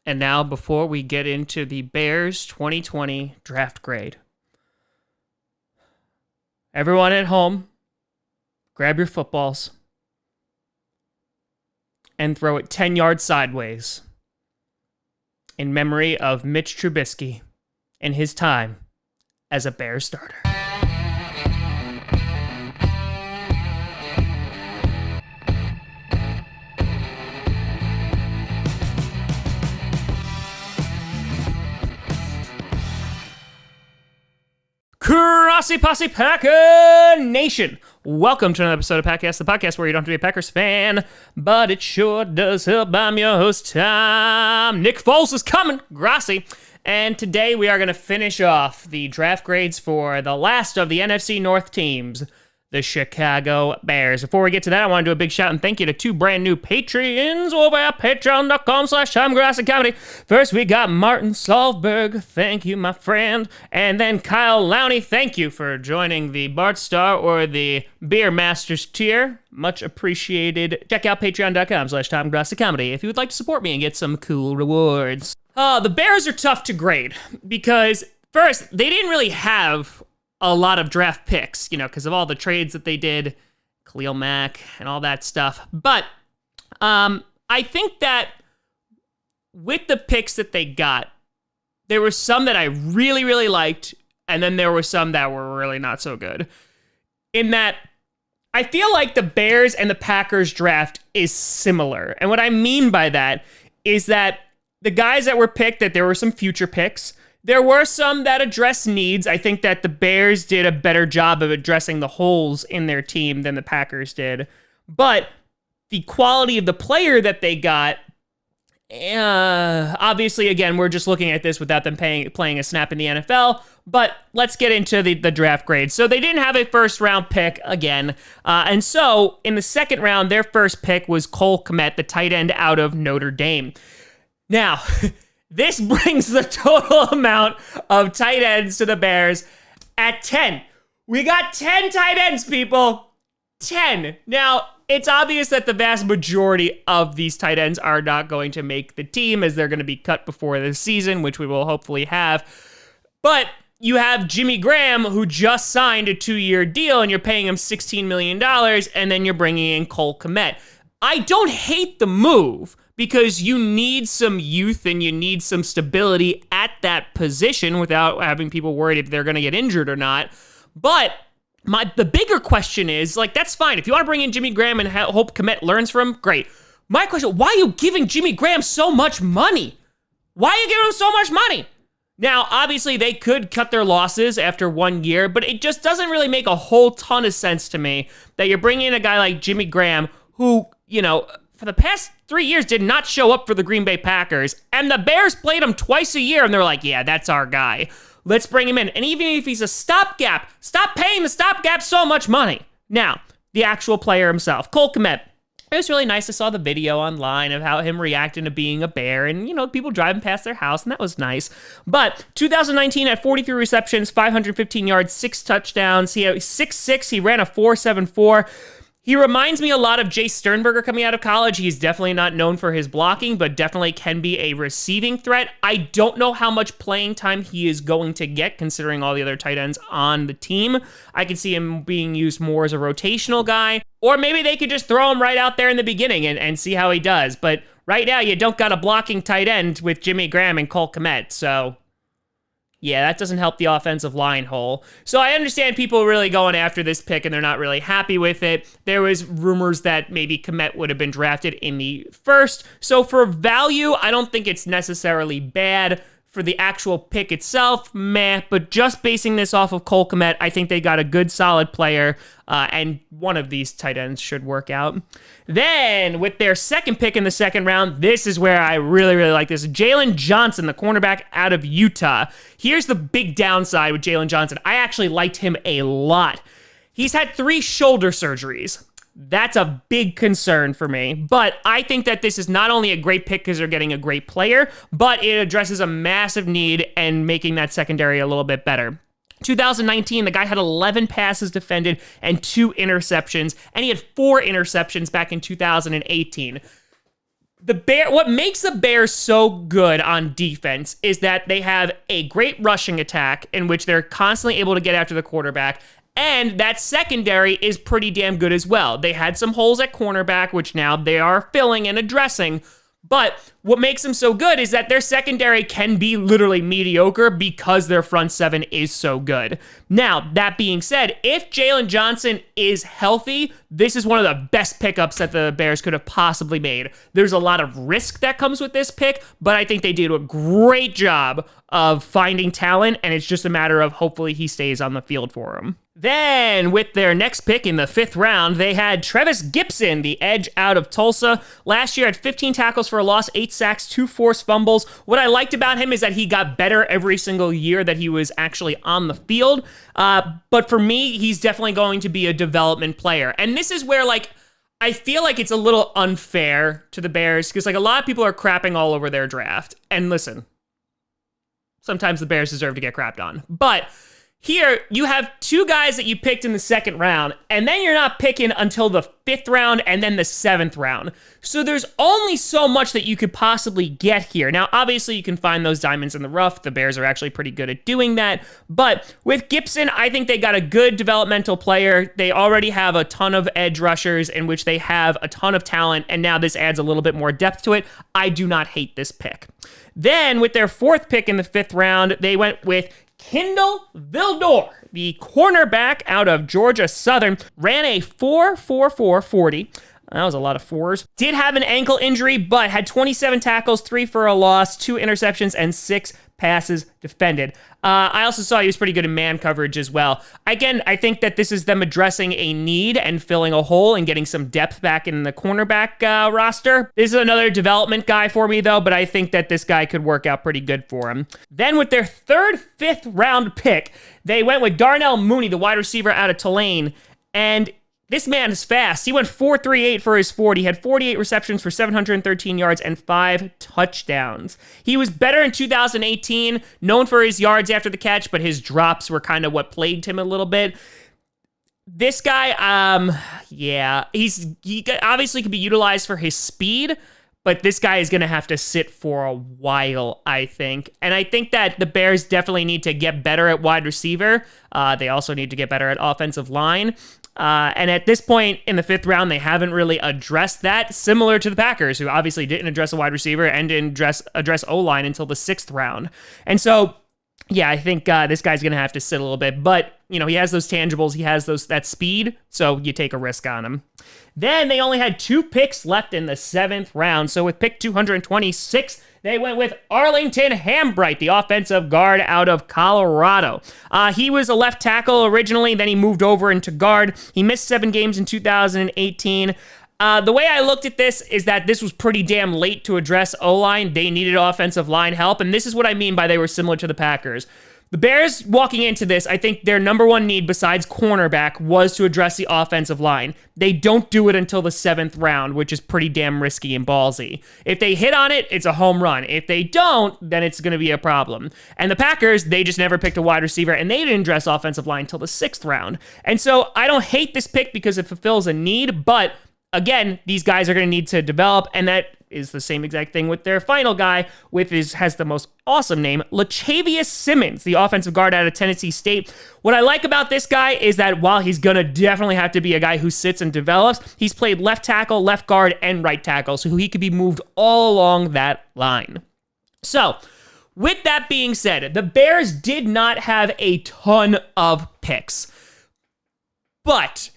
And now, before we get into the Bears 2020 draft grade, everyone at home, grab your footballs and throw it 10 yards sideways in memory of Mitch Trubisky and his time as a Bears starter. Grossi Posse Packer Nation. Welcome to another episode of Packast, the podcast where you don't have to be a Packers fan, but it sure does help. I'm your host, Tom. Nick Foles is coming, Grossi. And today we are going to finish off the draft grades for the last of the NFC North teams, the Chicago Bears. Before we get to that, I want to do a big shout and thank you to two brand new Patreons over at patreon.com/TomGrossiComedy. First, we got Martin Solberg. Thank you, my friend. And then Kyle Lowney. Thank you for joining the Bart Star or the Beer Masters tier. Much appreciated. Check out patreon.com/TomGrossiComedy if you would like to support me and get some cool rewards. The Bears are tough to grade because, first, they didn't really have a lot of draft picks, because of all the trades that they did, Khalil Mack and all that stuff. But I think that with the picks that they got, there were some that I really, really liked, and then there were some that were really not so good. In that, I feel like the Bears and the Packers draft is similar. And what I mean by that is that the guys that were picked, that there were some future picks. There were some that address needs. I think that the Bears did a better job of addressing the holes in their team than the Packers did. But the quality of the player that they got, obviously, again, we're just looking at this without them playing a snap in the NFL. But let's get into the draft grades. So they didn't have a first-round pick again. And so in the second round, their first pick was Cole Kmet, the tight end out of Notre Dame. Now, this brings the total amount of tight ends to the Bears at 10. We got 10 tight ends, people. 10. Now, it's obvious that the vast majority of these tight ends are not going to make the team, as they're going to be cut before the season, which we will hopefully have. But you have Jimmy Graham, who just signed a 2-year deal, and you're paying him $16 million, and then you're bringing in Cole Kmet. I don't hate the move, because you need some youth and you need some stability at that position without having people worried if they're going to get injured or not. But the bigger question is, that's fine. If you want to bring in Jimmy Graham and hope Kmet learns from him, great. My question, why are you giving Jimmy Graham so much money? Why are you giving him so much money? Now, obviously, they could cut their losses after 1 year, but it just doesn't really make a whole ton of sense to me that you're bringing in a guy like Jimmy Graham who, for the past 3 years did not show up for the Green Bay Packers, and the Bears played him twice a year, and they're like, yeah, that's our guy. Let's bring him in. And even if he's a stopgap, stop paying the stopgap so much money. Now, the actual player himself, Cole Kmet. It was really nice. I saw the video online of how him reacting to being a Bear and, people driving past their house, and that was nice. But 2019 at 43 receptions, 515 yards, 6 touchdowns. He had 6'6". He ran a 4.74. He reminds me a lot of Jay Sternberger coming out of college. He's definitely not known for his blocking, but definitely can be a receiving threat. I don't know how much playing time he is going to get, considering all the other tight ends on the team. I could see him being used more as a rotational guy, or maybe they could just throw him right out there in the beginning and see how he does. But right now, you don't got a blocking tight end with Jimmy Graham and Cole Kmet, so yeah, that doesn't help the offensive line hole. So I understand people really going after this pick and they're not really happy with it. There was rumors that maybe Kmet would have been drafted in the first. So for value, I don't think it's necessarily bad. For the actual pick itself, meh. But just basing this off of Cole Kmet, I think they got a good, solid player, and one of these tight ends should work out. Then, with their second pick in the second round, this is where I really, really like this. Jalen Johnson, the cornerback out of Utah. Here's the big downside with Jalen Johnson. I actually liked him a lot. He's had 3 shoulder surgeries. That's a big concern for me. But I think that this is not only a great pick because they're getting a great player, but it addresses a massive need and making that secondary a little bit better. 2019, the guy had 11 passes defended and 2 interceptions, and he had 4 interceptions back in 2018. What makes the Bears so good on defense is that they have a great rushing attack in which they're constantly able to get after the quarterback, and that secondary is pretty damn good as well. They had some holes at cornerback, which now they are filling and addressing. But what makes them so good is that their secondary can be literally mediocre because their front seven is so good. Now, that being said, if Jalen Johnson is healthy, this is one of the best pickups that the Bears could have possibly made. There's a lot of risk that comes with this pick, but I think they did a great job of finding talent, and it's just a matter of hopefully he stays on the field for them. Then, with their next pick in the 5th round, they had Trevis Gipson, the edge out of Tulsa. Last year had 15 tackles for a loss, 8 sacks, 2 forced fumbles. What I liked about him is that he got better every single year that he was actually on the field. But for me, he's definitely going to be a development player. And this is where, I feel like it's a little unfair to the Bears because, a lot of people are crapping all over their draft. And listen, sometimes the Bears deserve to get crapped on. But here, you have 2 guys that you picked in the 2nd round, and then you're not picking until the 5th round and then the 7th round. So there's only so much that you could possibly get here. Now, obviously, you can find those diamonds in the rough. The Bears are actually pretty good at doing that. But with Gipson, I think they got a good developmental player. They already have a ton of edge rushers in which they have a ton of talent, and now this adds a little bit more depth to it. I do not hate this pick. Then, with their 4th pick in the 5th round, they went with Kindle Vildor, the cornerback out of Georgia Southern, ran a 4.44 40. That was a lot of 4s. Did have an ankle injury, but had 27 tackles, 3 for a loss, 2 interceptions, and 6 passes defended. I also saw he was pretty good in man coverage as well. Again, I think that this is them addressing a need and filling a hole and getting some depth back in the cornerback roster. This is another development guy for me, though, but I think that this guy could work out pretty good for him. Then with their 3rd, 5th round pick, they went with Darnell Mooney, the wide receiver out of Tulane, and this man is fast. He went 4.38 for his 40. He had 48 receptions for 713 yards and 5 touchdowns. He was better in 2018, known for his yards after the catch, but his drops were kind of what plagued him a little bit. This guy, he obviously could be utilized for his speed, but this guy is going to have to sit for a while, I think. And I think that the Bears definitely need to get better at wide receiver. They also need to get better at offensive line. And at this point in the 5th round, they haven't really addressed that, similar to the Packers, who obviously didn't address a wide receiver and didn't address O-line until the 6th round. And so, yeah, I think this guy's going to have to sit a little bit. But, he has those tangibles. He has that speed, so you take a risk on him. Then they only had 2 picks left in the 7th round. So with pick 226, they went with Arlington Hambright, the offensive guard out of Colorado. He was a left tackle originally, then he moved over into guard. He missed 7 games in 2018. The way I looked at this is that this was pretty damn late to address O-line. They needed offensive line help, and this is what I mean by they were similar to the Packers. The Bears, walking into this, I think their number one need besides cornerback was to address the offensive line. They don't do it until the 7th round, which is pretty damn risky and ballsy. If they hit on it, it's a home run. If they don't, then it's going to be a problem. And the Packers, they just never picked a wide receiver, and they didn't address offensive line until the 6th round. And so I don't hate this pick because it fulfills a need, but again, these guys are going to need to develop, and that is the same exact thing with their final guy, has the most awesome name, Lachavious Simmons, the offensive guard out of Tennessee State. What I like about this guy is that while he's going to definitely have to be a guy who sits and develops, he's played left tackle, left guard, and right tackle, so he could be moved all along that line. So, with that being said, the Bears did not have a ton of picks, but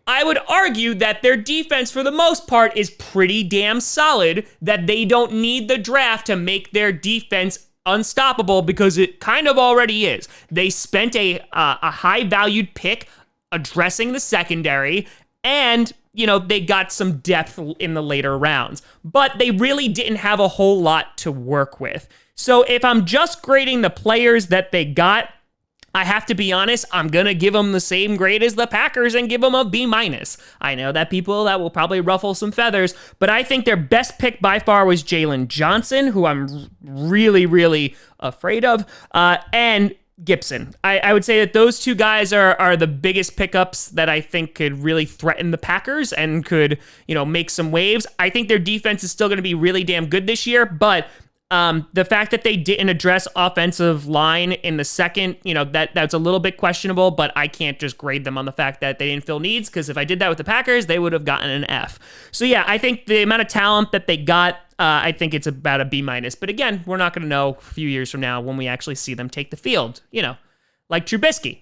I would argue that their defense, for the most part, is pretty damn solid, that they don't need the draft to make their defense unstoppable because it kind of already is. They spent a high-valued pick addressing the secondary, and, they got some depth in the later rounds. But they really didn't have a whole lot to work with. So if I'm just grading the players that they got, I have to be honest, I'm going to give them the same grade as the Packers and give them a B-. I know that will probably ruffle some feathers, but I think their best pick by far was Jalen Johnson, who I'm really, really afraid of. And Gibson. I would say that those two guys are the biggest pickups that I think could really threaten the Packers and could, make some waves. I think their defense is still going to be really damn good this year, but the fact that they didn't address offensive line in the second, that's a little bit questionable, but I can't just grade them on the fact that they didn't fill needs, because if I did that with the Packers, they would have gotten an F. So yeah, I think the amount of talent that they got, I think it's about a B-. But again, we're not going to know a few years from now when we actually see them take the field, like Trubisky.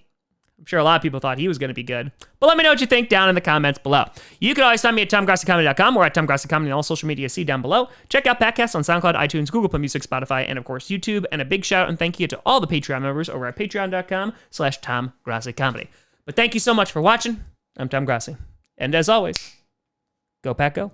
I'm sure a lot of people thought he was going to be good. But let me know what you think down in the comments below. You can always find me at TomGrossiComedy.com or at TomGrossiComedy on all social media. See down below. Check out Packast on SoundCloud, iTunes, Google Play Music, Spotify, and of course YouTube. And a big shout out and thank you to all the Patreon members over at patreon.com/TomGrossiComedy. But thank you so much for watching. I'm Tom Grossi. And as always, go Pack Go.